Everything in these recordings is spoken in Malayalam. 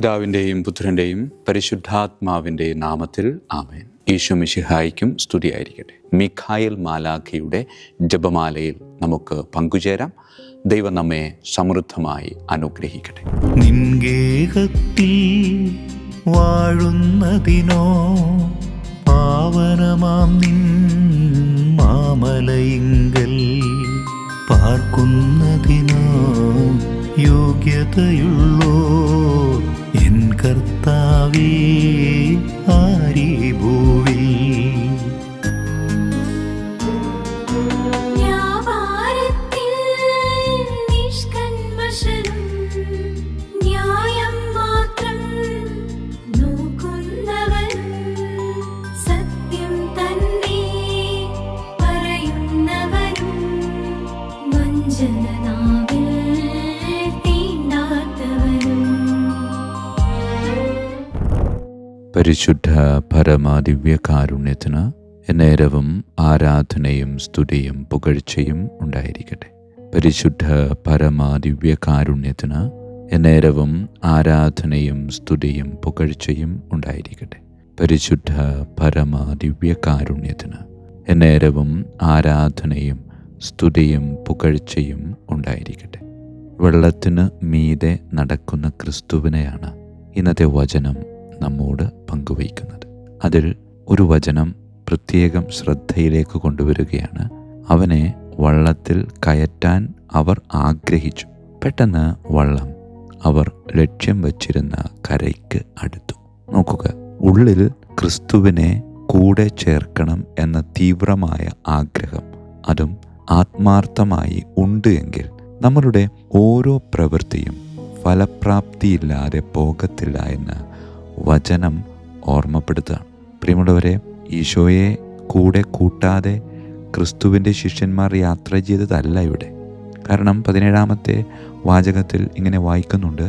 പിതാവിൻ്റെയും പുത്രൻ്റെയും പരിശുദ്ധാത്മാവിൻ്റെയും നാമത്തിൽ ആമേൻ. ഈശോ മിശിഹായ്ക്കും സ്തുതിയായിരിക്കട്ടെ. മിഖായേൽ മാലാഖയുടെ ജപമാലയിൽ നമുക്ക് പങ്കുചേരാം. ദൈവം നമ്മെ സമൃദ്ധമായി അനുഗ്രഹിക്കട്ടെ. നിൻഗേഹത്തിൽ വാഴുന്നതിനോ പാവനമാം നിൻ മാമലയിങ്കൽ പാർക്കുന്നതിനോ യോഗ്യതയുള്ളോ എൻ കർത്താവേ ആരീ ഭൂവിൽ. പരിശുദ്ധ പരമദിവ്യകാരുണ്യത്തിന് എന്നേരവും ആരാധനയും സ്തുതിയും പുകഴ്ചയും ഉണ്ടായിരിക്കട്ടെ. പരിശുദ്ധ പരമദിവ്യകാരുണ്യത്തിന് എന്നേരവും ആരാധനയും സ്തുതിയും പുകഴ്ചയും ഉണ്ടായിരിക്കട്ടെ. പരിശുദ്ധ പരമദിവ്യകാരുണ്യത്തിന് എന്നേരവും ആരാധനയും സ്തുതിയും പുകഴ്ചയും ഉണ്ടായിരിക്കട്ടെ. വെള്ളത്തിന് മീതെ നടക്കുന്ന ക്രിസ്തുവിനെയാണ് ഇന്നത്തെ വചനം നമ്മോട് പങ്കുവയ്ക്കുന്നത്. അതിൽ ഒരു വചനം പ്രത്യേകം ശ്രദ്ധയിലേക്ക് കൊണ്ടുവരികയാണ്. അവനെ വള്ളത്തിൽ കയറ്റാൻ അവർ ആഗ്രഹിച്ചു. പെട്ടെന്ന് വള്ളം അവർ ലക്ഷ്യം വച്ചിരുന്ന കരയ്ക്ക് അടുത്തു. നോക്കുക, ഉള്ളിൽ ക്രിസ്തുവിനെ കൂടെ ചേർക്കണം എന്ന തീവ്രമായ ആഗ്രഹം, അതും ആത്മാർത്ഥമായി ഉണ്ട് എങ്കിൽ നമ്മളുടെ ഓരോ പ്രവൃത്തിയും ഫലപ്രാപ്തിയില്ലാതെ പോകത്തില്ല എന്ന് വചനം ഓർമ്മപ്പെടുത്തുകയാണ്. പ്രിയമുള്ളവരെ, ഈശോയെ കൂടെ കൂട്ടാതെ ക്രിസ്തുവിൻ്റെ ശിഷ്യന്മാർ യാത്ര ചെയ്തതല്ല ഇവിടെ. കാരണം 17-ാമത്തെ വാചകത്തിൽ ഇങ്ങനെ വായിക്കുന്നുണ്ട്,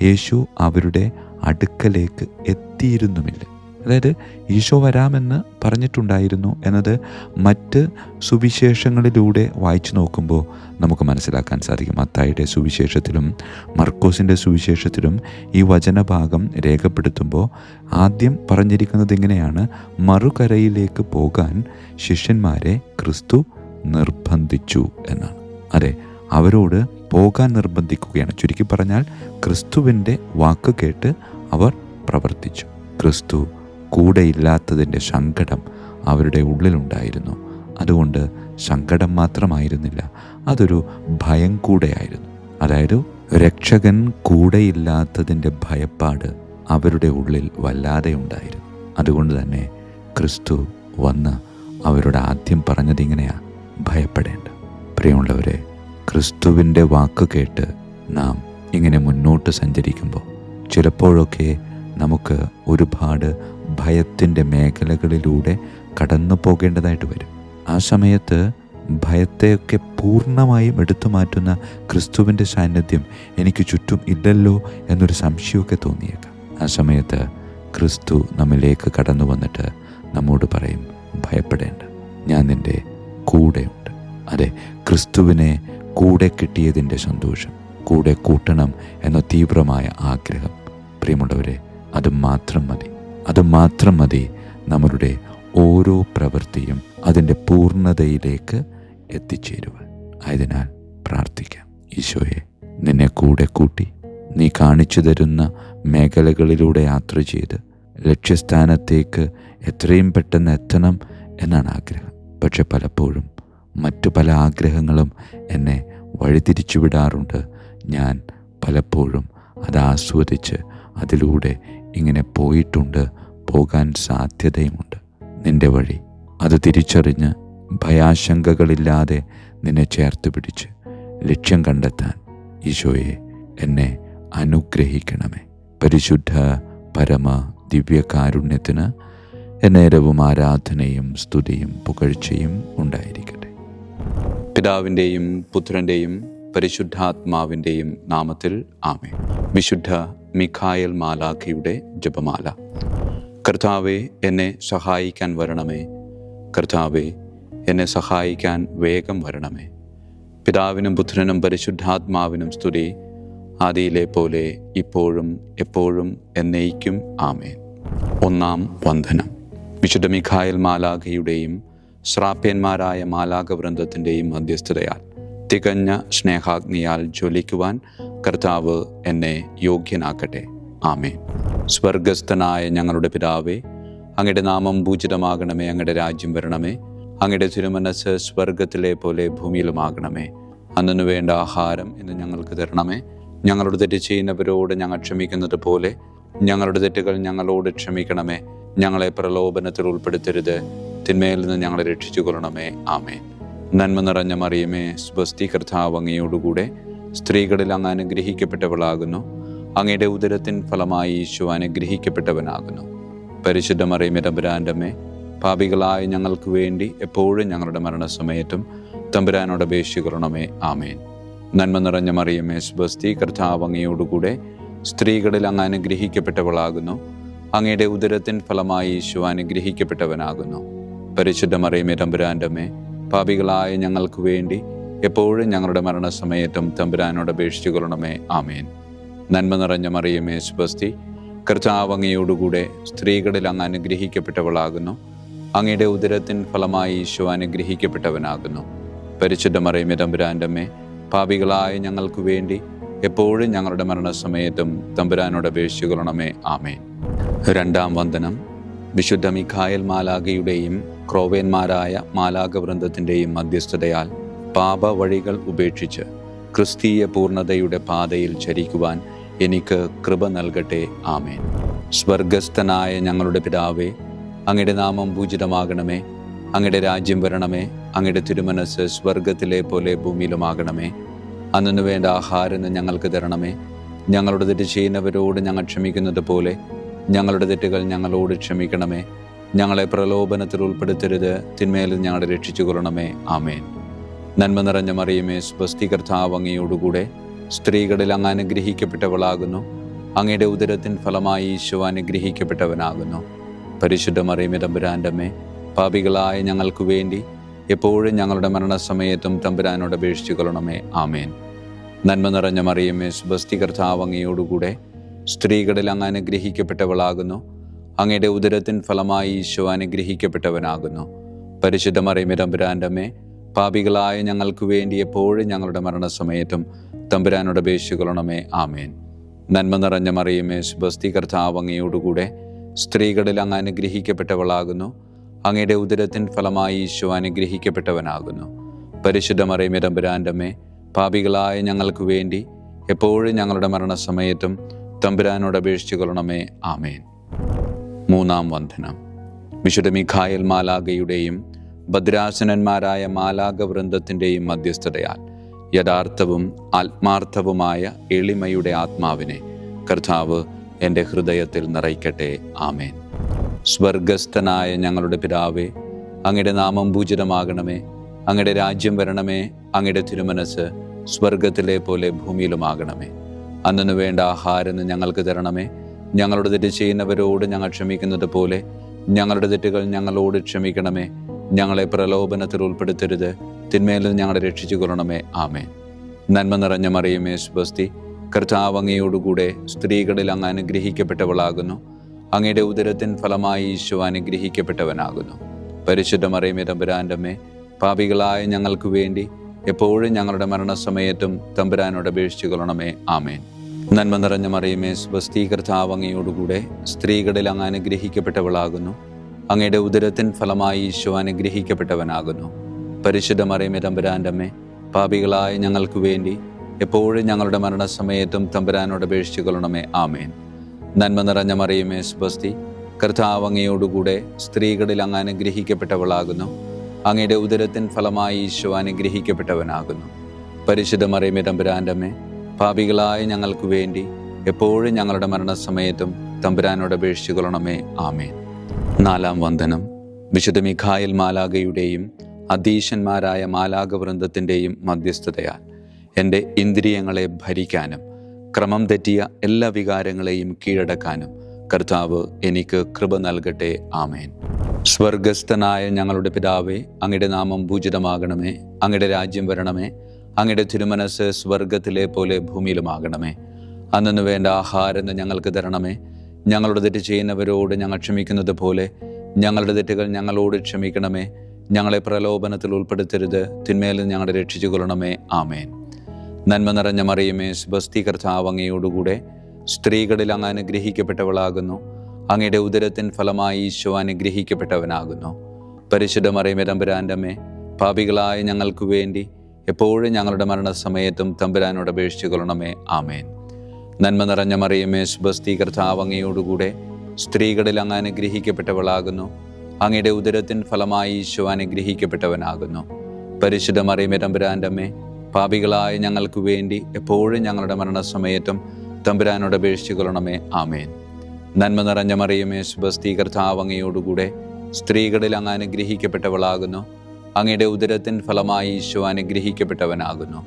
യേശു അവരുടെ അടുക്കലേക്ക് എത്തിയിരുന്നുമില്ല. അതായത് ഈശോ വരാമെന്ന് പറഞ്ഞിട്ടുണ്ടായിരുന്നു എന്നത് മറ്റ് സുവിശേഷങ്ങളിലൂടെ വായിച്ചു നോക്കുമ്പോൾ നമുക്ക് മനസ്സിലാക്കാൻ സാധിക്കും. മത്തായിയുടെ സുവിശേഷത്തിലും മർക്കോസിൻ്റെ സുവിശേഷത്തിലും ഈ വചനഭാഗം രേഖപ്പെടുത്തുമ്പോൾ ആദ്യം പറഞ്ഞിരിക്കുന്നത് ഇങ്ങനെയാണ്: മറുകരയിലേക്ക് പോകാൻ ശിഷ്യന്മാരെ ക്രിസ്തു നിർബന്ധിച്ചു എന്നാണ്. അതെ, അവരോട് പോകാൻ നിർബന്ധിക്കുകയാണ്. ചുരുക്കി പറഞ്ഞാൽ ക്രിസ്തുവിൻ്റെ വാക്ക് കേട്ട് അവർ പ്രവർത്തിച്ചു. ക്രിസ്തു കൂടെയില്ലാത്തതിൻ്റെ സങ്കടം അവരുടെ ഉള്ളിലുണ്ടായിരുന്നു. അതുകൊണ്ട് സങ്കടം മാത്രമായിരുന്നില്ല, അതൊരു ഭയം കൂടെയായിരുന്നു. അതായത് രക്ഷകൻ കൂടെയില്ലാത്തതിൻ്റെ ഭയപ്പാട് അവരുടെ ഉള്ളിൽ വല്ലാതെ ഉണ്ടായിരുന്നു. അതുകൊണ്ട് തന്നെ ക്രിസ്തു വന്ന് അവരോട് ആദ്യം പറഞ്ഞത് ഇങ്ങനെയാ: ഭയപ്പെടേണ്ട. പ്രിയമുള്ളവരെ, ക്രിസ്തുവിൻ്റെ വാക്ക് കേട്ട് നാം ഇങ്ങനെ മുന്നോട്ട് സഞ്ചരിക്കുമ്പോൾ ചിലപ്പോഴൊക്കെ നമുക്ക് ഒരുപാട് ഭയത്തിൻ്റെ മേഖലകളിലൂടെ കടന്നു പോകേണ്ടതായിട്ട് വരും. ആ സമയത്ത് ഭയത്തെയൊക്കെ പൂർണ്ണമായും എടുത്തു മാറ്റുന്ന ക്രിസ്തുവിൻ്റെ സാന്നിധ്യം എനിക്ക് ചുറ്റും ഇല്ലല്ലോ എന്നൊരു സംശയമൊക്കെ തോന്നിയേക്കാം. ആ സമയത്ത് ക്രിസ്തു നമ്മിലേക്ക് കടന്നു വന്നിട്ട് നമ്മോട് പറയും, ഭയപ്പെടേണ്ട, ഞാൻ നിൻ്റെ കൂടെയുണ്ട്. അതെ, ക്രിസ്തുവിനെ കൂടെ കിട്ടിയതിൻ്റെ സന്തോഷം, കൂടെ കൂട്ടണം എന്ന തീവ്രമായ ആഗ്രഹം, പ്രിയമുള്ളവരെ, അത് മാത്രം മതി നമ്മളുടെ ഓരോ പ്രവൃത്തിയും അതിൻ്റെ പൂർണ്ണതയിലേക്ക് എത്തിച്ചേരുവാൻ. ആയതിനാൽ പ്രാർത്ഥിക്കാം: ഈശോയെ, നിന്നെ കൂടെ കൂട്ടി നീ കാണിച്ചു തരുന്ന മേഖലകളിലൂടെ യാത്ര ചെയ്ത് ലക്ഷ്യസ്ഥാനത്തേക്ക് എത്രയും പെട്ടെന്ന് എത്തണം എന്നാണ് ആഗ്രഹം. പക്ഷെ പലപ്പോഴും മറ്റു പല ആഗ്രഹങ്ങളും എന്നെ വഴിതിരിച്ചു വിടാറുണ്ട്. ഞാൻ പലപ്പോഴും അത് ആസ്വദിച്ച് അതിലൂടെ ഇങ്ങനെ പോകാൻ സാധ്യതയുമുണ്ട്. നിന്റെ വഴി അത് തിരിച്ചറിഞ്ഞ് ഭയാശങ്കകളില്ലാതെ നിന്നെ ചേർത്ത് പിടിച്ച് ലക്ഷ്യം കണ്ടെത്താൻ ഈശോയെ എന്നെ അനുഗ്രഹിക്കണമേ. പരിശുദ്ധ പരമ ദിവ്യകാരുണ്യത്തിന് എന്നേരവും ആരാധനയും സ്തുതിയും പുകഴ്ചയും ഉണ്ടായിരിക്കട്ടെ. പിതാവിൻ്റെയും പുത്രൻ്റെയും പരിശുദ്ധാത്മാവിൻ്റെയും നാമത്തിൽ ആമേൻ. വിശുദ്ധ മിഖായേൽ മാലാഖയുടെ ജപമാല. കർത്താവേ, എന്നെ സഹായിക്കാൻ വരണമേ. കർത്താവേ, എന്നെ സഹായിക്കാൻ വേഗം വരണമേ. പിതാവിനും പുത്രനും പരിശുദ്ധാത്മാവിനും സ്തുതി, ആദിയിലെ പോലെ ഇപ്പോഴും എപ്പോഴും എന്നേക്കും ആമേൻ. ഒന്നാം വന്ദനം. വിശുദ്ധ മിഖായേൽ മാലാഖയുടെയും ശ്രാപ്യന്മാരായ മാലാഖവൃന്ദത്തിൻ്റെയും മധ്യസ്ഥതയാൽ തികഞ്ഞ സ്നേഹാഗ്നിയാൽ ജ്വലിക്കുവാൻ കർത്താവ് എന്നെ യോഗ്യനാക്കട്ടെ. ആമേൻ. സ്വർഗസ്ഥനായ ഞങ്ങളുടെ പിതാവേ, അങ്ങയുടെ നാമം പൂജിതമാകണമേ. അങ്ങയുടെ രാജ്യം വരണമേ. അങ്ങയുടെ തിരുമനസ്സ് സ്വർഗത്തിലെ പോലെ ഭൂമിയിലുമാകണമേ. അന്നു വേണ്ട ആഹാരം ഇന്ന് ഞങ്ങൾക്ക് തരണമേ. ഞങ്ങളുടെ തെറ്റ് ചെയ്യുന്നവരോട് ഞങ്ങൾ ക്ഷമിക്കുന്നത് പോലെ ഞങ്ങളുടെ തെറ്റുകൾ ഞങ്ങളോട് ക്ഷമിക്കണമേ. ഞങ്ങളെ പ്രലോഭനത്തിൽ ഉൾപ്പെടുത്തരുത്, തിന്മയിൽ നിന്ന് ഞങ്ങളെ രക്ഷിച്ചു കൊള്ളണമേ. ആമേൻ. നന്മ നിറഞ്ഞ മറിയമേ, സ്വസ്തി, കർത്താവ് അങ്ങയോടുകൂടെ സ്ത്രീകളിൽ അങ്ങ് അനുഗ്രഹിക്കപ്പെട്ടവളാകുന്നു. അങ്ങയുടെ ഉദരത്തിൻ ഫലമായി ഈശോ അനുഗ്രഹിക്കപ്പെട്ടവനാകുന്നു. പരിശുദ്ധ മറിയമേ, തമ്പുരാൻ്റെ അമ്മേ, പാപികളായ ഞങ്ങൾക്ക് വേണ്ടി എപ്പോഴും ഞങ്ങളുടെ മരണസമയത്തും തമ്പുരാനോട് അപേക്ഷിക്കണമേ. ആമേൻ. നന്മ നിറഞ്ഞ മറിയമേ, സ്വസ്തി, കർത്താവ് അങ്ങയോടുകൂടെ സ്ത്രീകളിൽ അങ്ങ് അനുഗ്രഹിക്കപ്പെട്ടവളാകുന്നു. അങ്ങയുടെ ഉദരത്തിൻ ഫലമായി ഈശോ അനുഗ്രഹിക്കപ്പെട്ടവനാകുന്നു. പരിശുദ്ധ മറിയമേ, തമ്പുരാൻ്റെ അമ്മേ, പാപികളായ ഞങ്ങൾക്ക് വേണ്ടി എപ്പോഴും ഞങ്ങളുടെ മരണസമയത്തും തമ്പുരാനോട് അപേക്ഷിച്ചുകൊള്ളണമേ. ആമേൻ. നന്മ നിറഞ്ഞ മറിയമേ, സ്വസ്തി, കർത്താവ് അങ്ങയോടുകൂടെ സ്ത്രീകളിൽ അങ്ങ് അനുഗ്രഹിക്കപ്പെട്ടവളാകുന്നു. അങ്ങയുടെ ഉദരത്തിൻ ഫലമായി ഈശോ അനുഗ്രഹിക്കപ്പെട്ടവനാകുന്നു. പരിശുദ്ധ മറിയമേ, തമ്പുരാൻ്റെ അമ്മേ, പാപികളായ ഞങ്ങൾക്ക് വേണ്ടി എപ്പോഴും ഞങ്ങളുടെ മരണസമയത്തും തമ്പുരാനോട് അപേക്ഷിച്ചുകൊള്ളണമേ. ആമേൻ. രണ്ടാം വന്ദനം. വിശുദ്ധ മിഖായേൽ മാലാഖയുടെയും ക്രോവേന്മാരായ മാലാഖവൃന്ദത്തിൻ്റെയും മധ്യസ്ഥതയാൽ പാപവഴികൾ ഉപേക്ഷിച്ച് ക്രിസ്തീയ പൂർണ്ണതയുടെ പാതയിൽ ചരിക്കുവാൻ എനിക്ക് കൃപ നൽകട്ടെ. ആമേൻ. സ്വർഗസ്ഥനായ ഞങ്ങളുടെ പിതാവേ, അങ്ങയുടെ നാമം പൂജിതമാകണമേ. അങ്ങയുടെ രാജ്യം വരണമേ. അങ്ങയുടെ തിരുമനസ്സ് സ്വർഗത്തിലെ പോലെ ഭൂമിയിലുമാകണമേ. അന്നു വേണ്ട ആഹാരം ഞങ്ങൾക്ക് തരണമേ. ഞങ്ങളുടെ തെറ്റ് ചെയ്യുന്നവരോട് ഞങ്ങൾ ക്ഷമിക്കുന്നത് പോലെ ഞങ്ങളുടെ തെറ്റുകൾ ഞങ്ങളോട് ക്ഷമിക്കണമേ. ഞങ്ങളെ പ്രലോഭനത്തിൽ ഉൾപ്പെടുത്തരുത്, തിന്മയിൽ ഞങ്ങളെ രക്ഷിച്ചു കൊള്ളണമേ. ആമേൻ. നന്മ നിറഞ്ഞ മറിയമേ, സ്വസ്തി, കർത്താവ് അങ്ങയോടുകൂടെ സ്ത്രീകളിൽ അങ്ങ് അനുഗ്രഹിക്കപ്പെട്ടവളാകുന്നു. അങ്ങയുടെ ഉദരത്തിൻ ഫലമായി ഈശോ അനുഗ്രഹിക്കപ്പെട്ടവനാകുന്നു. പരിശുദ്ധ മറിയമേ, തമ്പുരാൻ്റെ അമ്മേ, പാപികളായ ഞങ്ങൾക്ക് വേണ്ടി എപ്പോഴും ഞങ്ങളുടെ മരണസമയത്തും തമ്പുരാനോട് അപേക്ഷിച്ചു കൊള്ളണമേ. ആമേൻ. നന്മ നിറഞ്ഞ മറിയമേ, സ്വസ്തി, കർത്താവ് അങ്ങയോടുകൂടെ സ്ത്രീകളിൽ അങ്ങ് അനുഗ്രഹിക്കപ്പെട്ടവളാകുന്നു. അങ്ങയുടെ ഉദരത്തിൻ ഫലമായി ഈശോ അനുഗ്രഹിക്കപ്പെട്ടവനാകുന്നു. പരിശുദ്ധ മറിയമേ, തമ്പുരാൻ്റെ അമ്മേ, പാപികളായ ഞങ്ങൾക്ക് വേണ്ടി എപ്പോഴും ഞങ്ങളുടെ മരണസമയത്തും തമ്പുരാനോട് അപേക്ഷിച്ചു കൊള്ളണമേ. ആമേൻ. നന്മ നിറഞ്ഞ മറിയമേ, സ്വസ്തി, കർത്താവ് അങ്ങയോടുകൂടെ സ്ത്രീകളിൽ അങ്ങ് അനുഗ്രഹിക്കപ്പെട്ടവളാകുന്നു. അങ്ങയുടെ ഉദരത്തിൻ ഫലമായി ഈശോ അനുഗ്രഹിക്കപ്പെട്ടവനാകുന്നു. പരിശുദ്ധ മറിയമേ, തമ്പുരാൻ്റെ അമ്മേ, പാപികളായ ഞങ്ങൾക്ക് വേണ്ടി എപ്പോഴും ഞങ്ങളുടെ മരണസമയത്തും തമ്പുരാനോട് അപേക്ഷിച്ചു കൊള്ളണമേ. ആമേൻ. മൂന്നാം വന്ദനം. വിശുദ്ധ മിഖായേൽ മാലാഖയുടെയും ഭദ്രാസനന്മാരായ മാലാഖവൃന്ദത്തിൻ്റെയും മധ്യസ്ഥതയാൽ യഥാർത്ഥവും ആത്മാർത്ഥവുമായ എളിമയുടെ ആത്മാവിനെ കർത്താവ് എൻ്റെ ഹൃദയത്തിൽ നിറയ്ക്കട്ടെ. ആമേൻ. സ്വർഗസ്ഥനായ ഞങ്ങളുടെ പിതാവേ, അങ്ങയുടെ നാമം പൂജിതമാകണമേ. അങ്ങയുടെ രാജ്യം വരണമേ. അങ്ങയുടെ തിരുമനസ്സ് സ്വർഗത്തിലെ പോലെ ഭൂമിയിലുമാകണമേ. അന്നു വേണ്ട ആഹാരം ഞങ്ങൾക്ക് തരണമേ. ഞങ്ങളുടെ തെറ്റ് ചെയ്യുന്നവരോട് ഞങ്ങൾ ക്ഷമിക്കുന്നത് പോലെ ഞങ്ങളുടെ തെറ്റുകൾ ഞങ്ങളോട് ക്ഷമിക്കണമേ. ഞങ്ങളെ പ്രലോഭനത്തിൽ ഉൾപ്പെടുത്തരുത്, തിന്മയിൽ നിന്ന് ഞങ്ങളെ രക്ഷിച്ചു കൊള്ളണമേ. ആമേൻ. നന്മ നിറഞ്ഞ മറിയമേ, സ്വസ്തി, കർത്താവ് അങ്ങയോടുകൂടെ സ്ത്രീകളിൽ അങ്ങ് അനുഗ്രഹിക്കപ്പെട്ടവളാകുന്നു. അങ്ങയുടെ ഉദരത്തിൻ ഫലമായി ഈശോ അനുഗ്രഹിക്കപ്പെട്ടവനാകുന്നു. പരിശുദ്ധ മറിയമേ, തമ്പുരാൻ്റെ അമ്മേ, പാപികളായ ഞങ്ങൾക്ക് വേണ്ടി എപ്പോഴും ഞങ്ങളുടെ മരണസമയത്തും തമ്പുരാനോട് അപേക്ഷിച്ചു കൊള്ളണമേ. ആമേൻ. നന്മ നിറഞ്ഞ മറിയമേ, സ്വസ്തി, കർത്താവ് അങ്ങയോടുകൂടെ സ്ത്രീകളിൽ അങ്ങ് അനുഗ്രഹിക്കപ്പെട്ടവളാകുന്നു. അങ്ങയുടെ ഉദരത്തിൻ ഫലമായി ഈശോ അനുഗ്രഹിക്കപ്പെട്ടവനാകുന്നു. പരിശുദ്ധ മറിയമേ, തമ്പുരാൻ്റെ അമ്മേ, പാപികളായ ഞങ്ങൾക്ക് വേണ്ടി എപ്പോഴും ഞങ്ങളുടെ മരണസമയത്തും തമ്പുരാനോട് അപേക്ഷിച്ചു കൊള്ളണമേ. ആമേൻ. നന്മ നിറഞ്ഞ മറിയമേ, സ്വസ്തി, കർത്താവ് അങ്ങയോടുകൂടെ സ്ത്രീകളിൽ അങ്ങ് അനുഗ്രഹിക്കപ്പെട്ടവളാകുന്നു. അങ്ങയുടെ ഉദരത്തിൻ ഫലമായി ഈശോ അനുഗ്രഹിക്കപ്പെട്ടവനാകുന്നു. പരിശുദ്ധ മറിയമേ, തമ്പുരാൻ്റെ അമ്മേ, പാപികളായ ഞങ്ങൾക്ക് വേണ്ടി എപ്പോഴും ഞങ്ങളുടെ മരണസമയത്തും തമ്പുരാനോട് അപേക്ഷിച്ചു കൊള്ളണമേ. ആമേൻ. നാലാം വന്ദനം. വിശുദ്ധ മിഖായേൽ മാലാഖയുടെയും അധീശന്മാരായ മാലാഖവൃന്ദത്തിൻ്റെയും മധ്യസ്ഥതയാൽ എൻ്റെ ഇന്ദ്രിയങ്ങളെ ഭരിക്കാനും ക്രമം തെറ്റിയ എല്ലാ വികാരങ്ങളെയും കീഴടക്കാനും കർത്താവ് എനിക്ക് കൃപ നൽകട്ടെ. ആമേൻ. സ്വർഗസ്ഥനായ ഞങ്ങളുടെ പിതാവേ, അങ്ങയുടെ നാമം പൂജിതമാകണമേ. അങ്ങയുടെ രാജ്യം വരണമേ. അങ്ങയുടെ തിരുമനസ്സ് സ്വർഗത്തിലെ പോലെ ഭൂമിയിലുമാകണമേ. അന്നു വേണ്ട ആഹാരം ഞങ്ങൾക്ക് തരണമേ. ഞങ്ങളുടെ തെറ്റ് ചെയ്യുന്നവരോട് ഞങ്ങൾ ക്ഷമിക്കുന്നത് പോലെ ഞങ്ങളുടെ തെറ്റുകൾ ഞങ്ങളോട് ക്ഷമിക്കണമേ. ഞങ്ങളെ പ്രലോഭനത്തിൽ ഉൾപ്പെടുത്തരുത്, തിന്മയിൽ ഞങ്ങളെ രക്ഷിച്ചു കൊള്ളണമേ. ആമേൻ. നന്മ നിറഞ്ഞ മറിയമേ, സ്വസ്തി, കർത്താവ് അങ്ങയോടുകൂടെ സ്ത്രീകളിൽ അങ്ങ് അനുഗ്രഹിക്കപ്പെട്ടവളാകുന്നു. അങ്ങയുടെ ഉദരത്തിൻ ഫലമായി ഈശോ അനുഗ്രഹിക്കപ്പെട്ടവനാകുന്നു. പരിശുദ്ധ മറിയമേ, തമ്പുരാൻ്റെ അമ്മേ, പാപികളായ ഞങ്ങൾക്ക് വേണ്ടി എപ്പോഴും ഞങ്ങളുടെ മരണസമയത്തും തമ്പുരാനോട് അപേക്ഷിച്ചു കൊള്ളണമേ. ആമേൻ. നന്മ നിറഞ്ഞ മറിയമേ, സ്വസ്തി, കർത്താവ് അങ്ങയോടുകൂടെ സ്ത്രീകളിൽ അങ്ങ് അനുഗ്രഹിക്കപ്പെട്ടവളാകുന്നു. അങ്ങയുടെ ഉദരത്തിൻ ഫലമായി ഈശോ അനുഗ്രഹിക്കപ്പെട്ടവനാകുന്നു. പരിശുദ്ധ മറിയമേ, തമ്പുരാൻ്റെ അമ്മേ, പാപികളായ ഞങ്ങൾക്ക് വേണ്ടി എപ്പോഴും ഞങ്ങളുടെ മരണസമയത്തും തമ്പുരാനോട് അപേക്ഷിച്ചു കൊള്ളണമേ. ആമേൻ. നന്മ നിറഞ്ഞ മറിയമേ, സ്വസ്തി, കർത്താവ് അങ്ങയോടുകൂടെ സ്ത്രീകളിൽ അങ്ങ് അനുഗ്രഹിക്കപ്പെട്ടവളാകുന്നു. അങ്ങയുടെ ഉദരത്തിൻ ഫലമായി ഈശോ അനുഗ്രഹിക്കപ്പെട്ടവനാകുന്നു.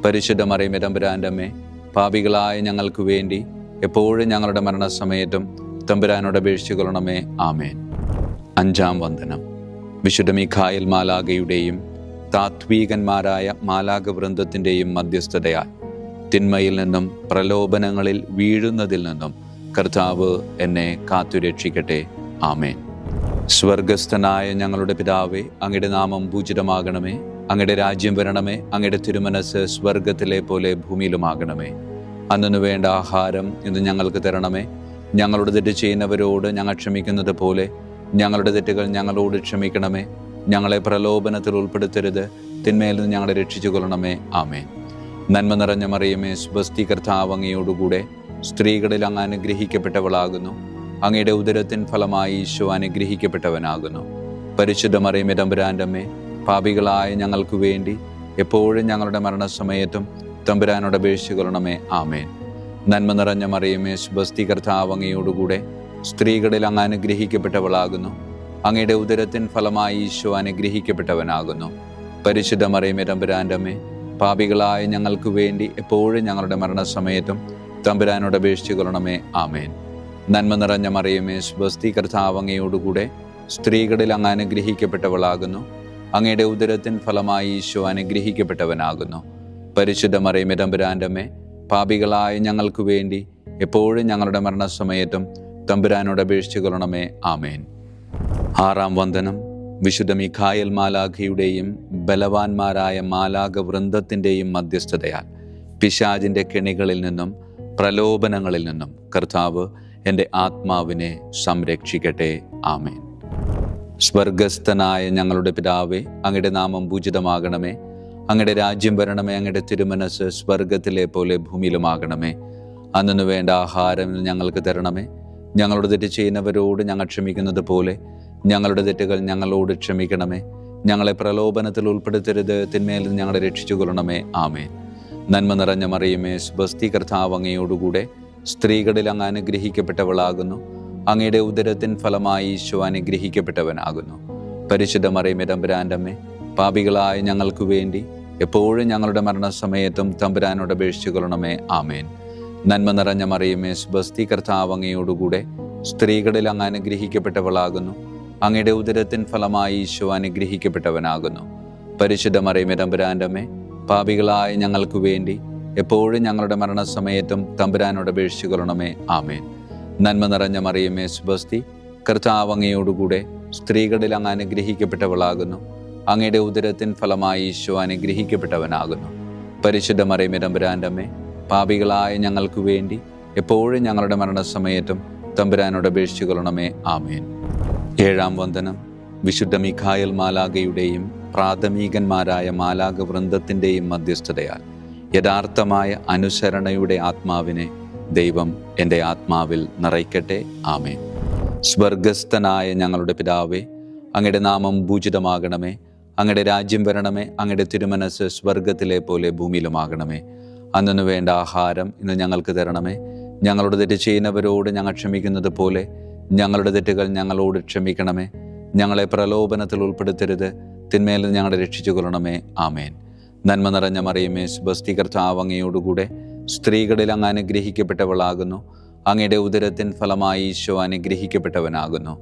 പരിശുദ്ധ മറിയമേ, തമ്പുരാൻ്റെ അമ്മേ, പാപികളായ ഞങ്ങൾക്ക് വേണ്ടി എപ്പോഴും ഞങ്ങളുടെ മരണസമയത്തും തമ്പുരാനോട് അപേക്ഷിച്ചു കൊള്ളണമേ. ആമേൻ. അഞ്ചാം വന്ദനം. വിശുദ്ധ മിഖായേൽ മാലാഖയുടെയും താത്വീകന്മാരായ മാലാഖവൃന്ദത്തിൻ്റെയും മധ്യസ്ഥതയാൽ തിന്മയിൽ നിന്നും പ്രലോഭനങ്ങളിൽ വീഴുന്നതിൽ നിന്നും കർത്താവ് എന്നെ കാത്തുരക്ഷിക്കട്ടെ. ആമേൻ. സ്വർഗസ്ഥനായ ഞങ്ങളുടെ പിതാവേ, അങ്ങയുടെ നാമം പൂജിതമാകണമേ. അങ്ങയുടെ രാജ്യം വരണമേ. അങ്ങയുടെ തിരുമനസ് സ്വർഗത്തിലെ പോലെ ഭൂമിയിലുമാകണമേ. അന്നു വേണ്ട ആഹാരം ഇന്ന് ഞങ്ങൾക്ക് തരണമേ. ഞങ്ങളുടെ തെറ്റ് ചെയ്യുന്നവരോട് ഞങ്ങൾ ക്ഷമിക്കുന്നത് പോലെ ഞങ്ങളുടെ തെറ്റുകൾ ഞങ്ങളോട് ക്ഷമിക്കണമേ. ഞങ്ങളെ പ്രലോഭനത്തിൽ ഉൾപ്പെടുത്തരുത്, തിന്മയിൽ നിന്ന് ഞങ്ങളെ രക്ഷിച്ചു കൊള്ളണമേ. ആമേൻ. നന്മ നിറഞ്ഞ മറിയമേ, സ്വസ്തി, കർത്താവ് അങ്ങയോടുകൂടെ സ്ത്രീകളിൽ അങ്ങ് അനുഗ്രഹിക്കപ്പെട്ടവളാകുന്നു. അങ്ങയുടെ ഉദരത്തിൻ ഫലമായി ഈശോ അനുഗ്രഹിക്കപ്പെട്ടവനാകുന്നു. പരിശുദ്ധ മറിയമേ, തമ്പുരാൻ്റെ അമ്മേ, പാപികളായ ഞങ്ങൾക്ക് വേണ്ടി എപ്പോഴും ഞങ്ങളുടെ മരണസമയത്തും തമ്പുരാനോട് അപേക്ഷിച്ചു കൊള്ളണമേ. ആമേൻ. നന്മ നിറഞ്ഞ മറിയമേ, സ്വസ്തി, കർത്താവ് അങ്ങയോടുകൂടെ സ്ത്രീകളിൽ അങ്ങ് അനുഗ്രഹിക്കപ്പെട്ടവളാകുന്നു. അങ്ങയുടെ ഉദരത്തിൻ ഫലമായി ഈശോ അനുഗ്രഹിക്കപ്പെട്ടവനാകുന്നു. പരിശുദ്ധ മറിയമേ, തമ്പുരാൻ്റെ അമ്മേ, പാപികളായ ഞങ്ങൾക്ക് വേണ്ടി എപ്പോഴും ഞങ്ങളുടെ മരണസമയത്തും തമ്പുരാനോട് അപേക്ഷിച്ചു കൊള്ളണമേ. ആമേൻ. നന്മ നിറഞ്ഞ മറിയമേ, സ്വസ്തി, കർത്താവ് അങ്ങയോടുകൂടെ സ്ത്രീകളിൽ അങ്ങ് അനുഗ്രഹിക്കപ്പെട്ടവളാകുന്നു. അങ്ങയുടെ ഉദരത്തിൻ ഫലമായി ഈശോ അനുഗ്രഹിക്കപ്പെട്ടവനാകുന്നു. പരിശുദ്ധ മറിയമേ, തമ്പുരാൻ്റെ അമ്മേ, പാപികളായ ഞങ്ങൾക്ക് വേണ്ടി എപ്പോഴും ഞങ്ങളുടെ മരണസമയത്തും തമ്പുരാനോട് അപേക്ഷിച്ചു കൊള്ളണമേ. ആമേൻ. ആറാം വന്ദനം. വിശുദ്ധ മിഖായേൽ മാലാഖയുടെയും ബലവാന്മാരായ മാലാഖവൃന്ദത്തിൻ്റെയും മധ്യസ്ഥതയാൽ പിശാചിൻ്റെ കെണികളിൽ നിന്നും പ്രലോഭനങ്ങളിൽ നിന്നും കർത്താവ് എൻ്റെ ആത്മാവിനെ സംരക്ഷിക്കട്ടെ. ആമേൻ. സ്വർഗസ്ഥനായ ഞങ്ങളുടെ പിതാവേ, അങ്ങയുടെ നാമം പൂജിതമാകണമേ. അങ്ങയുടെ രാജ്യം വരണമേ. അങ്ങയുടെ തിരുമനസ് സ്വർഗത്തിലെ പോലെ ഭൂമിയിലുമാകണമേ. അന്നു വേണ്ട ആഹാരം ഞങ്ങൾക്ക് തരണമേ. ഞങ്ങളുടെ തെറ്റ് ചെയ്യുന്നവരോട് ഞങ്ങൾ ക്ഷമിക്കുന്നത് പോലെ ഞങ്ങളുടെ തെറ്റുകൾ ഞങ്ങളോട് ക്ഷമിക്കണമേ. ഞങ്ങളെ പ്രലോഭനത്തിൽ ഉൾപ്പെടുത്തരുത്, തിന്മയിൽ നിന്ന് ഞങ്ങളെ രക്ഷിച്ചു കൊള്ളണമേ. ആമേൻ. നന്മ നിറഞ്ഞ മറിയമേ, സ്വസ്തി, കർത്താവ് അങ്ങയോടുകൂടെ സ്ത്രീകളിൽ അങ്ങ് അനുഗ്രഹിക്കപ്പെട്ടവളാകുന്നു. അങ്ങയുടെ ഉദരത്തിൻ ഫലമായി ഈശോ അനുഗ്രഹിക്കപ്പെട്ടവനാകുന്നു. പരിശുദ്ധ മറിയമേ, തമ്പുരാൻ്റെ അമ്മേ, പാപികളായ ഞങ്ങൾക്ക് വേണ്ടി എപ്പോഴും ഞങ്ങളുടെ മരണസമയത്തും തമ്പുരാനോട് അപേക്ഷിച്ചു കൊള്ളണമേ. ആമേൻ. നന്മ നിറഞ്ഞ മറിയമേ, സ്വസ്തി, കർത്താവ് അങ്ങയോടുകൂടെ സ്ത്രീകളിൽ അങ്ങ് അനുഗ്രഹിക്കപ്പെട്ടവളാകുന്നു. അങ്ങയുടെ ഉദരത്തിൻ ഫലമായി ഈശോ അനുഗ്രഹിക്കപ്പെട്ടവനാകുന്നു. പരിശുദ്ധ മറിയമേ, തമ്പുരാൻ്റെ അമ്മേ, പാപികളായ ഞങ്ങൾക്ക് വേണ്ടി എപ്പോഴും ഞങ്ങളുടെ മരണസമയത്തും തമ്പുരാനോട് അപേക്ഷിച്ചു കൊള്ളണമേ. ആമേൻ. നന്മ നിറഞ്ഞ മറിയമേ, സ്വസ്തി, കർത്താവ് അങ്ങയോടുകൂടെ സ്ത്രീകളിൽ അങ്ങ് അനുഗ്രഹിക്കപ്പെട്ടവളാകുന്നു. അങ്ങയുടെ ഉദരത്തിൻ ഫലമായി ഈശോ അനുഗ്രഹിക്കപ്പെട്ടവനാകുന്നു. പരിശുദ്ധ മറിയമേ, തമ്പുരാൻ്റെ അമ്മേ, പാപികളായ ഞങ്ങൾക്ക് വേണ്ടി എപ്പോഴും ഞങ്ങളുടെ മരണസമയത്തും തമ്പുരാനോട് അപേക്ഷിച്ചു കൊള്ളണമേ. ആമേൻ. ഏഴാം വന്ദനം. വിശുദ്ധ മിഖായേൽ മാലാഖയുടെയും പ്രാഥമികന്മാരായ മാലാഖവൃന്ദത്തിൻ്റെയും മധ്യസ്ഥതയാൽ യഥാർത്ഥമായ അനുസരണയുടെ ആത്മാവിനെ ദൈവം എൻ്റെ ആത്മാവിൽ നിറയ്ക്കട്ടെ. ആമേൻ. സ്വർഗസ്ഥനായ ഞങ്ങളുടെ പിതാവേ, അങ്ങയുടെ നാമം പൂജിതമാകണമേ. അങ്ങയുടെ രാജ്യം വരണമേ. അങ്ങയുടെ തിരുമനസ് സ്വർഗത്തിലെ പോലെ ഭൂമിയിലുമാകണമേ. അന്നു വേണ്ട ആഹാരം ഇന്ന് ഞങ്ങൾക്ക് തരണമേ. ഞങ്ങളുടെ തെറ്റ് ചെയ്യുന്നവരോട് ഞങ്ങൾ ക്ഷമിക്കുന്നത് പോലെ ഞങ്ങളുടെ തെറ്റുകൾ ഞങ്ങളോട് ക്ഷമിക്കണമേ. ഞങ്ങളെ പ്രലോഭനത്തിൽ ഉൾപ്പെടുത്തരുത്, തിന്മയിൽ നിന്ന് ഞങ്ങളെ രക്ഷിച്ചു കൊള്ളണമേ. ആമേൻ. നന്മ നിറഞ്ഞ മറിയമേ, സ്വസ്തി, കർത്താവ് അങ്ങയോടുകൂടെ സ്ത്രീകളിൽ അങ്ങ് അനുഗ്രഹിക്കപ്പെട്ടവളാകുന്നു. അങ്ങയുടെ ഉദരത്തിൻ ഫലമായി ഈശോ അനുഗ്രഹിക്കപ്പെട്ടവനാകുന്നു.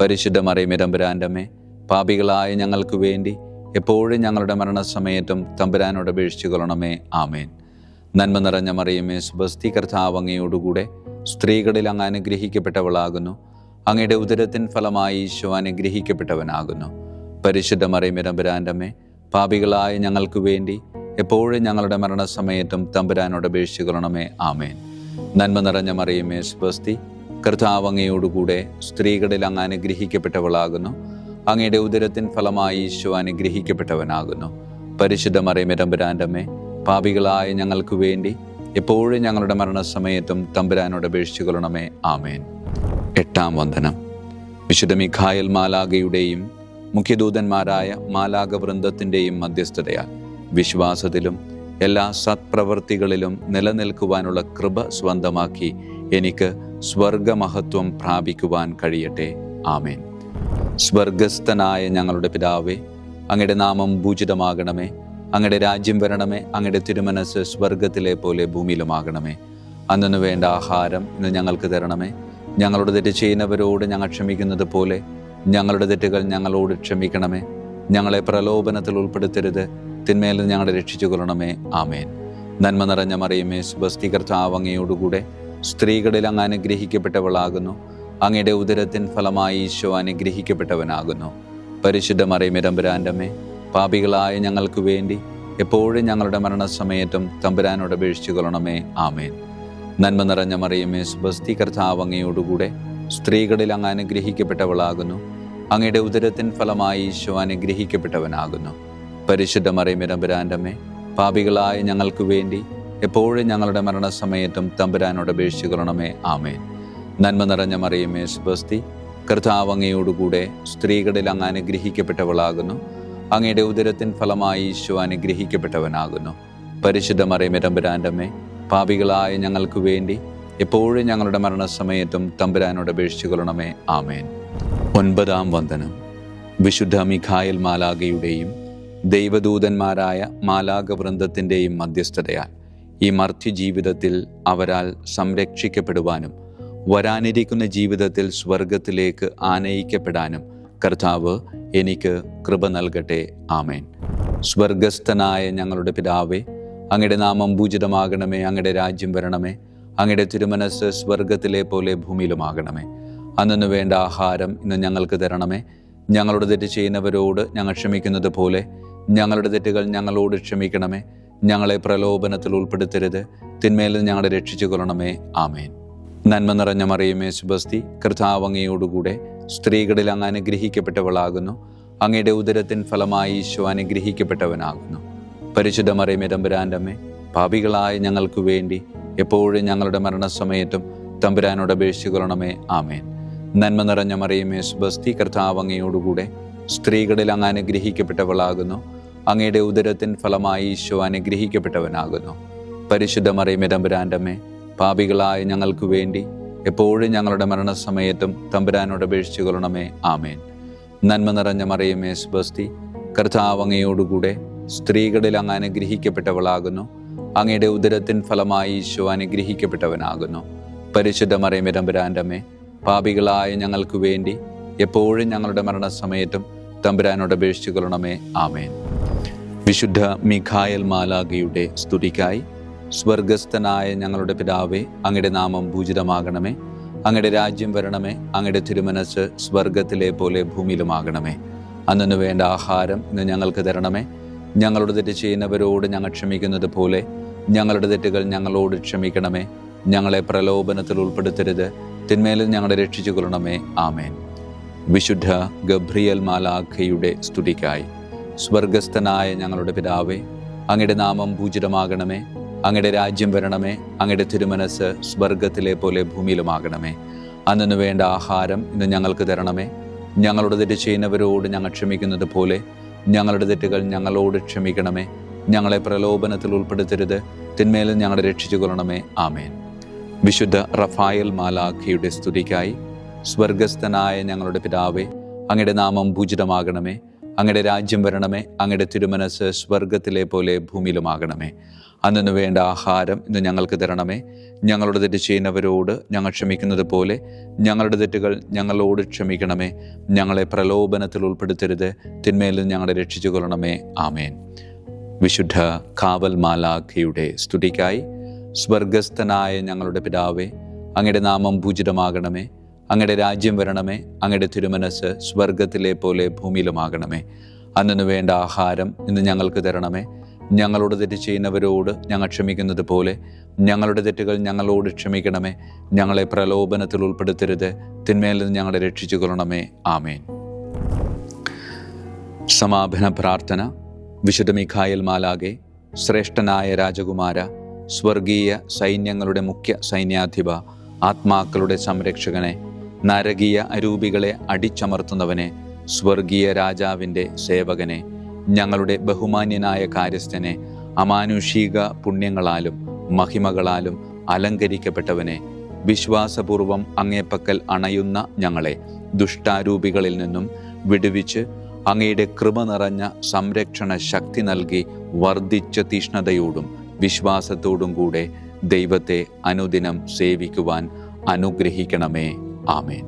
പരിശുദ്ധ മറിയമേ, തമ്പുരാൻ്റെ അമ്മേ, പാപികളായ ഞങ്ങൾക്ക് വേണ്ടി എപ്പോഴും ഞങ്ങളുടെ മരണസമയത്തും തമ്പുരാനോട് അപേക്ഷിച്ചു കൊള്ളണമേ. ആമേൻ. നന്മ നിറഞ്ഞ മറിയമേ സ്വസ്തി, കർത്താവ് അങ്ങയോടുകൂടെ സ്ത്രീകളിൽ അങ്ങ് അനുഗ്രഹിക്കപ്പെട്ടവളാകുന്നു. അങ്ങയുടെ ഉദരത്തിൻ ഫലമായി ഈശോ അനുഗ്രഹിക്കപ്പെട്ടവനാകുന്നു. പരിശുദ്ധ മറിയമേ തമ്പുരാൻ്റെ അമ്മേ, പാപികളായ ഞങ്ങൾക്ക് വേണ്ടി എപ്പോഴും ഞങ്ങളുടെ മരണസമയത്തും തമ്പുരാനോട് അപേക്ഷിക്കണമേ. ആമേൻ. നന്മ നിറഞ്ഞ മറിയമേ സ്വസ്തി, കർത്താവ് അങ്ങയോടുകൂടെ സ്ത്രീകളിൽ അങ്ങ് അനുഗ്രഹിക്കപ്പെട്ടവളാകുന്നു. അങ്ങയുടെ ഉദരത്തിൻ ഫലമായി ഈശോ അനുഗ്രഹിക്കപ്പെട്ടവനാകുന്നു. പരിശുദ്ധ മറിയമേ തമ്പുരാൻ്റെ അമ്മേ, പാപികളായ ഞങ്ങൾക്ക് വേണ്ടി എപ്പോഴും ഞങ്ങളുടെ മരണസമയത്തും തമ്പുരാനോട് അപേക്ഷിക്കണമേ. ആമേൻ. എട്ടാം വന്ദനം. വിശുദ്ധ മിഖായേൽ മാലാഖയുടെയും മുഖ്യദൂതന്മാരായ മാലാഖ വൃന്ദത്തിൻ്റെയും മധ്യസ്ഥതയാൽ വിശ്വാസത്തിലും എല്ലാ സത്പ്രവൃത്തികളിലും നിലനിൽക്കുവാനുള്ള കൃപ സ്വന്തമാക്കി എനിക്ക് സ്വർഗമഹത്വം പ്രാപിക്കുവാൻ കഴിയട്ടെ. ആമേൻ. സ്വർഗസ്ഥനായ ഞങ്ങളുടെ പിതാവേ, അങ്ങയുടെ നാമം പൂജിതമാകണമേ. അങ്ങയുടെ രാജ്യം വരണമേ. അങ്ങയുടെ തിരുമനസ് സ്വർഗത്തിലെ പോലെ ഭൂമിയിലുമാകണമേ. അന്നു വേണ്ട ആഹാരം ഇന്ന് ഞങ്ങൾക്ക് തരണമേ. ഞങ്ങളുടെ തെറ്റ് ചെയ്യുന്നവരോട് ഞങ്ങൾ ക്ഷമിക്കുന്നത് പോലെ ഞങ്ങളുടെ തെറ്റുകൾ ഞങ്ങളോട് ക്ഷമിക്കണമേ. ഞങ്ങളെ പ്രലോഭനത്തിൽ ഉൾപ്പെടുത്തരുത്, തിന്മയിൽ ഞങ്ങളെ രക്ഷിച്ചു കൊള്ളണമേ. ആമേൻ. നന്മ നിറഞ്ഞ മറിയമേ സ്വസ്തി, കർത്താവ് അങ്ങയോടുകൂടെ സ്ത്രീകളിൽ അങ്ങ് അനുഗ്രഹിക്കപ്പെട്ടവളാകുന്നു. അങ്ങയുടെ ഉദരത്തിൻ ഫലമായി ഈശോ അനുഗ്രഹിക്കപ്പെട്ടവനാകുന്നു. പരിശുദ്ധ മറിയമേ തമ്പുരാൻ്റെ അമ്മേ, പാപികളായ ഞങ്ങൾക്ക് വേണ്ടി എപ്പോഴും ഞങ്ങളുടെ മരണസമയത്തും തമ്പുരാനോട് അപേക്ഷിച്ചു കൊള്ളണമേ. ആമേൻ. നന്മ നിറഞ്ഞ മറിയമേ സ്വസ്തി, കർത്താവ് അങ്ങയോടുകൂടെ സ്ത്രീകളിൽ അങ്ങ് അനുഗ്രഹിക്കപ്പെട്ടവളാകുന്നു. അങ്ങയുടെ ഉദരത്തിൻ ഫലമായി ഈശോ അനുഗ്രഹിക്കപ്പെട്ടവനാകുന്നു. പരിശുദ്ധ മറിയമേ തമ്പുരാൻ്റെ അമ്മേ, പാപികളായ ഞങ്ങൾക്ക് വേണ്ടി എപ്പോഴും ഞങ്ങളുടെ മരണസമയത്തും തമ്പുരാനോട് അപേക്ഷിച്ചു കൊള്ളണമേ. ആമേൻ. നന്മ നിറഞ്ഞ മറിയമേ സ്വസ്തി, കർത്താവ് അങ്ങയോടുകൂടെ സ്ത്രീകളിൽ അങ്ങ് അനുഗ്രഹിക്കപ്പെട്ടവളാകുന്നു. അങ്ങയുടെ ഉദരത്തിൻ ഫലമായി ഈശോ അനുഗ്രഹിക്കപ്പെട്ടവനാകുന്നു. പരിശുദ്ധ മറിയമേ തമ്പുരാൻ്റെ അമ്മേ, പാപികളായ ഞങ്ങൾക്ക് വേണ്ടി എപ്പോഴും ഞങ്ങളുടെ മരണസമയത്തും തമ്പുരാനോട് അപേക്ഷിച്ചു കൊള്ളണമേ. ആമേൻ. ഒൻപതാം വന്ദനം. വിശുദ്ധ മിഖായേൽ മാലാഖയുടെയും ദൈവദൂതന്മാരായ മാലാഖ വൃന്ദത്തിൻ്റെയും മധ്യസ്ഥതയാൽ ഈ മർത്യ ജീവിതത്തിൽ അവരാൽ സംരക്ഷിക്കപ്പെടുവാനും വരാനിരിക്കുന്ന ജീവിതത്തിൽ സ്വർഗത്തിലേക്ക് ആനയിക്കപ്പെടാനും കർത്താവ് എനിക്ക് കൃപ നൽകട്ടെ. ആമേൻ. സ്വർഗസ്ഥനായ ഞങ്ങളുടെ പിതാവേ, അങ്ങയുടെ നാമം പൂജിതമാകണമേ. അങ്ങയുടെ രാജ്യം വരണമേ. അങ്ങയുടെ തിരുമനസ് സ്വർഗത്തിലെ പോലെ ഭൂമിയിലുമാകണമേ. അന്നു വേണ്ട ആഹാരം ഇന്ന് ഞങ്ങൾക്ക് തരണമേ. ഞങ്ങളുടെ തെറ്റ് ചെയ്യുന്നവരോട് ഞങ്ങൾ ക്ഷമിക്കുന്നത് പോലെ ഞങ്ങളുടെ തെറ്റുകൾ ഞങ്ങളോട് ക്ഷമിക്കണമേ. ഞങ്ങളെ പ്രലോഭനത്തിൽ ഉൾപ്പെടുത്തരുത്, തിന്മയിൽ ഞങ്ങളെ രക്ഷിച്ചു കൊള്ളണമേ. ആമേൻ. നന്മ നിറഞ്ഞ മറിയമേ സ്വസ്തി, കർത്താവ് അങ്ങയോടുകൂടെ സ്ത്രീകളിൽ അങ്ങ് അനുഗ്രഹിക്കപ്പെട്ടവളാകുന്നു. അങ്ങയുടെ ഉദരത്തിൻ ഫലമായി ഈശോ അനുഗ്രഹിക്കപ്പെട്ടവനാകുന്നു. പരിശുദ്ധ മറിയമേ തമ്പുരാൻ്റെ അമ്മേ, പാപികളായ ഞങ്ങൾക്ക് വേണ്ടി എപ്പോഴും ഞങ്ങളുടെ മരണസമയത്തും തമ്പുരാനോട് അപേക്ഷിച്ചു കൊള്ളണമേ. ആമേൻ. നന്മ നിറഞ്ഞ മറിയമേ സ്വസ്തി, കർത്താവ് അങ്ങയോടുകൂടെ സ്ത്രീകളിൽ അങ്ങ് അനുഗ്രഹിക്കപ്പെട്ടവളാകുന്നു. അങ്ങയുടെ ഉദരത്തിൻ ഫലമായി ഈശോ അനുഗ്രഹിക്കപ്പെട്ടവനാകുന്നു. പരിശുദ്ധ മറിയമേ തമ്പുരാൻ്റെ അമ്മേ, പാപികളായ ഞങ്ങൾക്ക് വേണ്ടി എപ്പോഴും ഞങ്ങളുടെ മരണസമയത്തും തമ്പുരാനോട് അപേക്ഷിച്ചു കൊള്ളണമേ. ആമേൻ. നന്മ നിറഞ്ഞ മറിയമേ സ്വസ്തി, കർത്താവ് അങ്ങയോടുകൂടെ സ്ത്രീകളിൽ അങ്ങ് അനുഗ്രഹിക്കപ്പെട്ടവളാകുന്നു. അങ്ങയുടെ ഉദരത്തിൻ ഫലമായി ഈശോ അനുഗ്രഹിക്കപ്പെട്ടവനാകുന്നു. പരിശുദ്ധ മറിയമേ തമ്പുരാൻ്റെ അമ്മേ, പാപികളായ ഞങ്ങൾക്ക് വേണ്ടി എപ്പോഴും ഞങ്ങളുടെ മരണസമയത്തും തമ്പുരാനോട് അപേക്ഷിച്ചു കൊള്ളണമേ. ആമേൻ. വിശുദ്ധ മിഖായേൽ മാലാഖയുടെ സ്തുതിക്കായി സ്വർഗസ്ഥനായ ഞങ്ങളുടെ പിതാവേ, അങ്ങയുടെ നാമം പൂജിതമാകണമേ. അങ്ങയുടെ രാജ്യം വരണമേ. അങ്ങയുടെ തിരുമനസ് സ്വർഗത്തിലെ പോലെ ഭൂമിയിലുമാകണമേ. അന്നു വേണ്ട ആഹാരം ഇന്ന് ഞങ്ങൾക്ക് തരണമേ. ഞങ്ങളുടെ തെറ്റ് ചെയ്യുന്നവരോട് ഞങ്ങൾ ക്ഷമിക്കുന്നത് പോലെ ഞങ്ങളുടെ തെറ്റുകൾ ഞങ്ങളോട് ക്ഷമിക്കണമേ. ഞങ്ങളെ പ്രലോഭനത്തിൽ ഉൾപ്പെടുത്തരുത്, തിന്മയിൽ ഞങ്ങളെ രക്ഷിച്ചു കൊള്ളണമേ. ആമേൻ. വിശുദ്ധ ഗബ്രിയേൽ മാലാഖയുടെ സ്തുതിക്കായി സ്വർഗസ്ഥനായ ഞങ്ങളുടെ പിതാവേ, അങ്ങയുടെ നാമം പൂജിതമാകണമേ. അങ്ങയുടെ രാജ്യം വരണമേ. അങ്ങയുടെ തിരുമനസ് സ്വർഗത്തിലെ പോലെ ഭൂമിയിലുമാകണമേ. അന്നു വേണ്ട ആഹാരം ഇന്ന് ഞങ്ങൾക്ക് തരണമേ. ഞങ്ങളുടെ തെറ്റ് ചെയ്യുന്നവരോട് ഞങ്ങൾ ക്ഷമിക്കുന്നത് പോലെ ഞങ്ങളുടെ തെറ്റുകൾ ഞങ്ങളോട് ക്ഷമിക്കണമേ. ഞങ്ങളെ പ്രലോഭനത്തിൽ ഉൾപ്പെടുത്തരുത്, തിന്മയിൽ ഞങ്ങളെ രക്ഷിച്ചു കൊള്ളണമേ. ആമേൻ. വിശുദ്ധ റഫായേൽ മാലാഖയുടെ സ്തുതിക്കായി സ്വർഗസ്ഥനായ ഞങ്ങളുടെ പിതാവേ, അങ്ങയുടെ നാമം പൂജിതമാകണമേ. അങ്ങയുടെ രാജ്യം വരണമേ. അങ്ങയുടെ തിരുമനസ് സ്വർഗത്തിലെ പോലെ ഭൂമിയിലുമാകണമേ. അന്നു വേണ്ട ആഹാരം ഇന്ന് ഞങ്ങൾക്ക് തരണമേ. ഞങ്ങളുടെ തെറ്റ് ചെയ്യുന്നവരോട് ഞങ്ങൾ ക്ഷമിക്കുന്നത് പോലെ ഞങ്ങളുടെ തെറ്റുകൾ ഞങ്ങളോട് ക്ഷമിക്കണമേ. ഞങ്ങളെ പ്രലോഭനത്തിൽ ഉൾപ്പെടുത്തരുത്, തിന്മയിൽ ഞങ്ങളെ രക്ഷിച്ചു കൊള്ളണമേ. ആമേൻ. വിശുദ്ധ കാവൽ മാലാഖയുടെ സ്തുതിക്കായി സ്വർഗസ്ഥനായ ഞങ്ങളുടെ പിതാവേ, അങ്ങയുടെ നാമം പൂജിതമാകണമേ, അങ്ങയുടെ രാജ്യം വരണമേ, അങ്ങയുടെ തിരുമനസ് സ്വർഗത്തിലെ പോലെ ഭൂമിയിലുമാകണമേ. അന്നു വേണ്ട ആഹാരം ഇന്ന് ഞങ്ങൾക്ക് തരണമേ. ഞങ്ങളോട് തെറ്റ് ചെയ്യുന്നവരോട് ഞങ്ങൾ ക്ഷമിക്കുന്നത് പോലെ ഞങ്ങളുടെ തെറ്റുകൾ ഞങ്ങളോട് ക്ഷമിക്കണമേ. ഞങ്ങളെ പ്രലോഭനത്തിൽ ഉൾപ്പെടുത്തരുത്, തിന്മയിൽ നിന്ന് ഞങ്ങളെ രക്ഷിച്ചു കൊള്ളണമേ. ആമേൻ. സമാപന പ്രാർത്ഥന. വിശുദ്ധ മിഖായേൽ മാലാഖേ, ശ്രേഷ്ഠനായ രാജകുമാര, സ്വർഗീയ സൈന്യങ്ങളുടെ മുഖ്യ സൈന്യാധിപ, ആത്മാക്കളുടെ സംരക്ഷകനെ, നരകീയ അരൂപികളെ അടിച്ചമർത്തുന്നവനെ, സ്വർഗീയ രാജാവിൻ്റെ സേവകനെ, ഞങ്ങളുടെ ബഹുമാന്യനായ കാര്യസ്ഥനെ, അമാനുഷിക പുണ്യങ്ങളാലും മഹിമകളാലും അലങ്കരിക്കപ്പെട്ടവനെ, വിശ്വാസപൂർവം അങ്ങേപ്പക്കൽ അണയുന്ന ഞങ്ങളെ ദുഷ്ടാരൂപികളിൽ നിന്നും വിടുവിച്ച് അങ്ങയുടെ കൃപ നിറഞ്ഞ സംരക്ഷണ ശക്തി നൽകി വർദ്ധിച്ച തീഷ്ണതയോടും വിശ്വാസത്തോടും കൂടെ ദൈവത്തെ അനുദിനം സേവിക്കുവാൻ അനുഗ്രഹിക്കണമേ. ആമേൻ.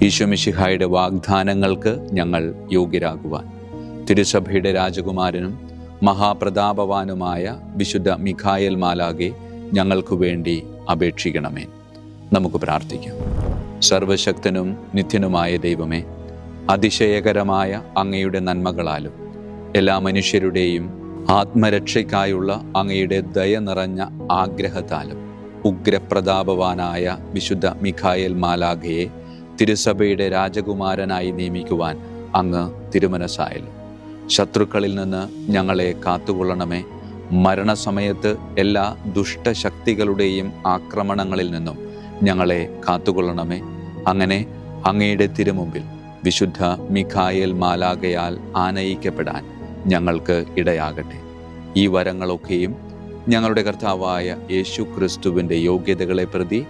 ഈശോ മിശിഹായുടെ വാഗ്ദാനങ്ങൾക്ക് ഞങ്ങൾ യോഗ്യരാകുവാൻ തിരുസഭയുടെ രാജകുമാരനും മഹാപ്രതാപവാനുമായ വിശുദ്ധ മിഖായേൽ മാലാഖേ, ഞങ്ങൾക്ക് വേണ്ടി അപേക്ഷിക്കണമേ. നമുക്ക് പ്രാർത്ഥിക്കാം. സർവശക്തനും നിത്യനുമായ ദൈവമേ, അതിശയകരമായ അങ്ങയുടെ നന്മകളാലും എല്ലാ മനുഷ്യരുടെയും ആത്മരക്ഷയ്ക്കായുള്ള അങ്ങയുടെ ദയ നിറഞ്ഞ ആഗ്രഹത്താലും ഉഗ്രപ്രതാപവാനായ വിശുദ്ധ മിഖായേൽ മാലാഖയെ തിരുസഭയുടെ രാജകുമാരനായി നിയമിക്കുവാൻ അങ്ങ് തിരുമനസ്സായല്ലോ. ശത്രുക്കളിൽ നിന്ന് ഞങ്ങളെ കാത്തുകൊള്ളണമേ. മരണസമയത്ത് എല്ലാ ദുഷ്ടശക്തികളുടെയും ആക്രമണങ്ങളിൽ നിന്നും ഞങ്ങളെ കാത്തുകൊള്ളണമേ. അങ്ങനെ അങ്ങയുടെ തിരുമുമ്പിൽ വിശുദ്ധ മിഖായേൽ മാലാഖയാൽ ആനയിക്കപ്പെടാൻ ഞങ്ങൾക്ക് ഇടയാകട്ടെ. ഈ വരങ്ങളൊക്കെയും ഞങ്ങളുടെ കർത്താവായ യേശു ക്രിസ്തുവിൻ്റെ യോഗ്യതകളെ പ്രതി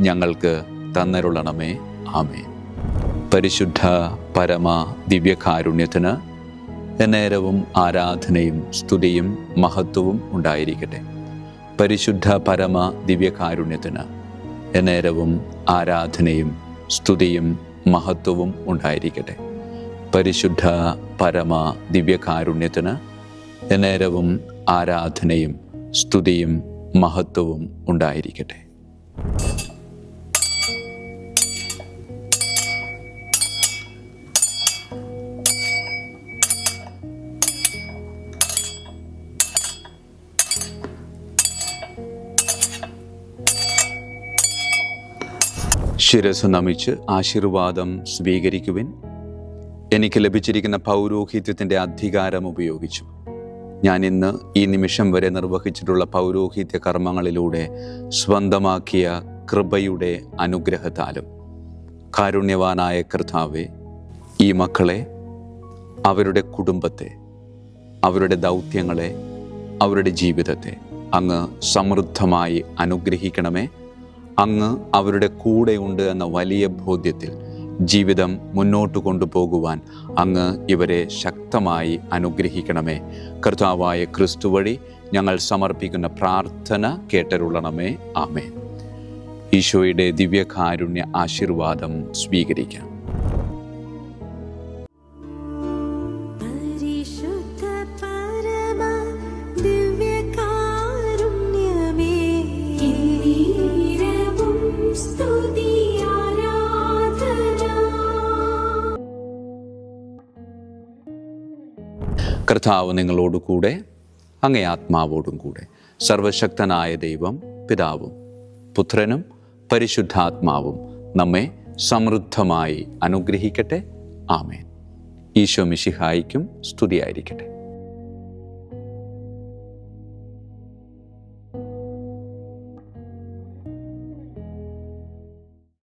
ഞങ്ങൾക്ക് തന്നരുളണമേ. ആമേൻ. പരിശുദ്ധ പരമ ദിവ്യകാരുണ്യത്തിന് എന്നേരവും ആരാധനയും സ്തുതിയും മഹത്വവും ഉണ്ടായിരിക്കട്ടെ. പരിശുദ്ധ പരമ ദിവ്യകാരുണ്യത്തിന് എന്നേരവും ആരാധനയും സ്തുതിയും മഹത്വവും ഉണ്ടായിരിക്കട്ടെ. പരിശുദ്ധ പരമ ദിവ്യകാരുണ്യത്തിന് എന്നേരവും ആരാധനയും സ്തുതിയും മഹത്വവും ഉണ്ടായിരിക്കട്ടെ. ശിരസ് നമിച്ച് ആശീർവാദം സ്വീകരിക്കുവിൻ. എനിക്ക് ലഭിച്ചിരിക്കുന്ന പൗരോഹിത്യത്തിൻ്റെ അധികാരം ഉപയോഗിച്ചു ഞാൻ ഇന്ന് ഈ നിമിഷം വരെ നിർവഹിച്ചിട്ടുള്ള പൗരോഹിത്യ കർമ്മങ്ങളിലൂടെ സ്വന്തമാക്കിയ കൃപയുടെ അനുഗ്രഹത്താലും കാരുണ്യവാനായ കർത്താവേ, ഈ മക്കളെ, അവരുടെ കുടുംബത്തെ, അവരുടെ ദൗത്യങ്ങളെ, അവരുടെ ജീവിതത്തെ അങ്ങ് സമൃദ്ധമായി അനുഗ്രഹിക്കണമേ. അങ്ങ് അവരുടെ കൂടെയുണ്ട് എന്ന വലിയ ബോധ്യത്തിൽ ജീവിതം മുന്നോട്ട് കൊണ്ടുപോകുവാൻ അങ്ങ് ഇവരെ ശക്തമായി അനുഗ്രഹിക്കണമേ. കർത്താവായ ക്രിസ്തു വഴി ഞങ്ങൾ സമർപ്പിക്കുന്ന പ്രാർത്ഥന കേട്ടരുളണമേ. ആമേൻ. ഈശോയുടെ ദിവ്യകാരുണ്യ ആശീർവാദം സ്വീകരിക്കാം. കർത്താവ് നിങ്ങളോടു കൂടെ, അങ്ങേ ആത്മാവോടും കൂടെ. സർവശക്തനായ ദൈവം പിതാവും പുത്രനും പരിശുദ്ധാത്മാവും നമ്മെ സമൃദ്ധമായി അനുഗ്രഹിക്കട്ടെ. ആമേൻ. ഈശോ മിശിഹായിക്കും സ്തുതിയായിരിക്കട്ടെ.